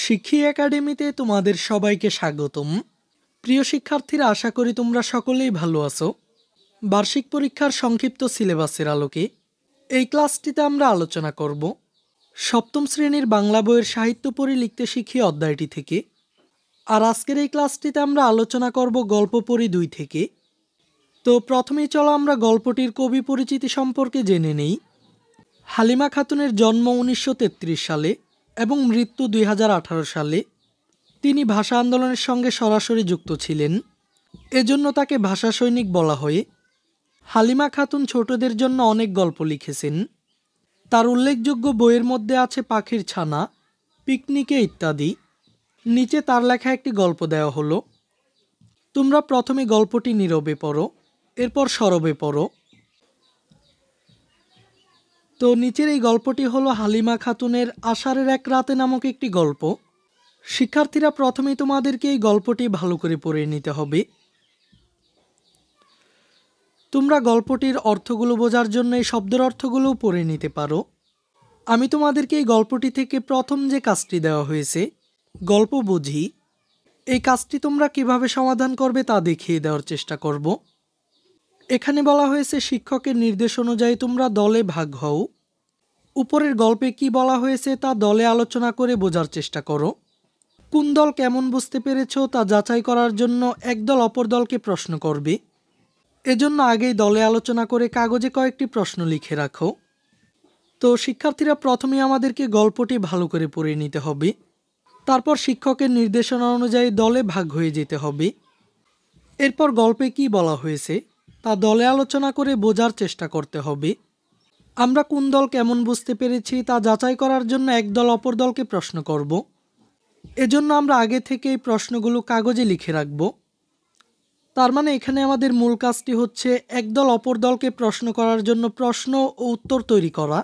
শিক্ষি একাডেমিতে তোমাদের সবাইকে স্বাগতম। প্রিয় শিক্ষার্থীরা, আশা করি তোমরা সকলেই ভালো আছো। বার্ষিক পরীক্ষার সংক্ষিপ্ত সিলেবাসের আলোকে এই ক্লাসটিতে আমরা আলোচনা করব সপ্তম শ্রেণীর বাংলা বইয়ের সাহিত্য পড়ি লিখতে শিখি অধ্যায়টি থেকে। আর আজকের এই ক্লাসটিতে আমরা আলোচনা করব গল্প পড়ি 2 থেকে। তো প্রথমেই চলো আমরা গল্পটির কবি পরিচিতি সম্পর্কে জেনে নেই। হালিমা খাতুনের জন্ম 1933 সালে এবং মৃত্যু 2018 সালে। তিনি ভাষা আন্দোলনের সঙ্গে সরাসরি যুক্ত ছিলেন, এজন্য তাকে ভাষা সৈনিক বলা হয়। হালিমা খাতুন ছোটদের জন্য অনেক গল্প লিখেছেন। তার উল্লেখযোগ্য বইয়ের মধ্যে আছে পাখির ছানা, পিকনিকে ইত্যাদি। নিচে তার লেখা একটি গল্প দেওয়া হলো। তোমরা প্রথমে গল্পটি নীরবে পড়ো, এরপর সরবে পড়ো। তো নিচের এই গল্পটি হলো হালিমা খাতুনের আষাঢ়ের এক রাতে নামক একটি গল্প। শিক্ষার্থীরা, প্রথমেই তোমাদেরকে এই গল্পটি ভালো করে পড়ে নিতে হবে। তোমরা গল্পটির অর্থগুলো বোঝার জন্য এই শব্দের অর্থগুলোও পড়ে নিতে পারো। আমি তোমাদেরকে এই গল্পটি থেকে প্রথম যে কাজটি দেওয়া হয়েছে, গল্প বুঝি, এই কাজটি তোমরা কিভাবে সমাধান করবে তা দেখিয়ে দেওয়ার চেষ্টা করব। এখানে বলা হয়েছে শিক্ষকের নির্দেশ অনুযায়ী তোমরা দলে ভাগ হও। উপরের গল্পে কি বলা হয়েছে তা দলে আলোচনা করে বোঝার চেষ্টা করো। কোন দল কেমন বুঝতে পেরেছো তা যাচাই করার জন্য একদল অপর দলকে প্রশ্ন করবে। এজন্য আগেই দলে আলোচনা করে কাগজে কয়েকটি প্রশ্ন লিখে রাখো। তো শিক্ষার্থীরা, প্রথমে আমাদেরকে গল্পটি ভালো করে পড়ে নিতে হবে। তারপর শিক্ষকের নির্দেশনা অনুযায়ী দলে ভাগ হয়ে যেতে হবে। এরপর গল্পে কি বলা হয়েছে তা দলে আলোচনা করে বোঝার চেষ্টা করতে হবে। আমরা কোন দল কেমন বুঝতে পেরেছি তা যাচাই করার জন্য একদল অপর দলকে প্রশ্ন করব। এজন্য আমরা আগে থেকে এই প্রশ্নগুলো কাগজে লিখে রাখব। তার মানে এখানে আমাদের মূল কাজটি হচ্ছে একদল অপর দলকে প্রশ্ন করার জন্য প্রশ্ন ও উত্তর তৈরি করা।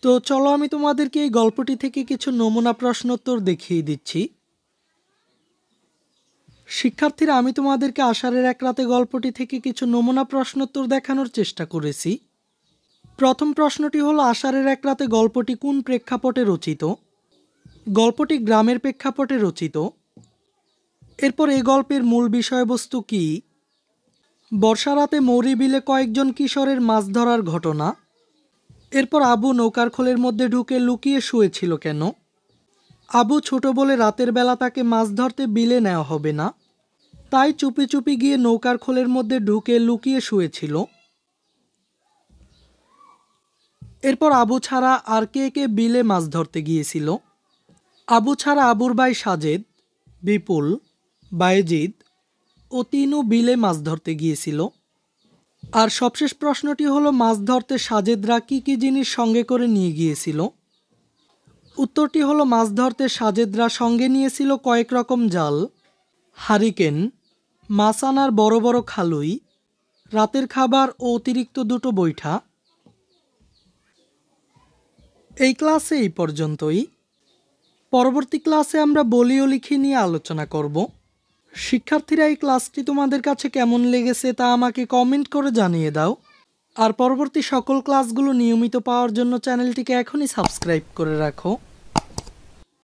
তো চলো আমি তোমাদেরকে এই গল্পটি থেকে কিছু নমুনা প্রশ্নোত্তর দেখিয়ে দিচ্ছি। শিক্ষার্থীরা, আমি তোমাদেরকে আষাঢ়ের এক রাতে গল্পটি থেকে কিছু নমুনা প্রশ্নোত্তর দেখানোর চেষ্টা করেছি। প্রথম প্রশ্নটি হলো, আষাঢ়ের এক রাতে গল্পটি কোন প্রেক্ষাপটে রচিত? গল্পটি গ্রামের প্রেক্ষাপটে রচিত। এরপর এই গল্পের মূল বিষয়বস্তু কি? বর্ষা রাতে মৌরি বিলে কয়েকজন কিশোরের মাছ ধরার ঘটনা। এরপর আবু নৌকার খোলের মধ্যে ঢুকে লুকিয়ে শুয়েছিল কেন? আবু ছোট বলে রাতের বেলা তাকে মাছ ধরতে বিলে নেওয়া হবে না, তাই চুপি চুপি গিয়ে নৌকার খোলের মধ্যে ঢুকে লুকিয়ে শুয়েছিল। এরপর আবু ছাড়া আর কে কে বিলে মাছ ধরতে গিয়েছিল? আবু ছাড়া আবুর ভাই সাজেদ, বিপুল, বায়েজিদ ও তিনু বিলে মাছ ধরতে গিয়েছিল। আর সবশেষ প্রশ্নটি হলো, মাছ ধরতে সাজেদরা কি কি জিনিস সঙ্গে করে নিয়ে গিয়েছিল? উত্তরটি হলো, মাছ ধরতে সাজেদরা সঙ্গে নিয়েছিল কয়েক রকম জাল, হারিকেন, মাছ আনার বড় বড় খালুই, রাতের খাবার ও অতিরিক্ত 2টো বৈঠা। এই ক্লাসে এই পর্যন্তই। পরবর্তী ক্লাসে আমরা বলি ও লিখি নিয়ে আলোচনা করব। শিক্ষার্থীরা, এই ক্লাসটি তোমাদের কাছে কেমন লেগেছে তা আমাকে কমেন্ট করে জানিয়ে দাও। আর পরবর্তী সকল ক্লাসগুলো নিয়মিত পাওয়ার জন্য চ্যানেলটিকে এখনই সাবস্ক্রাইব করে রাখো।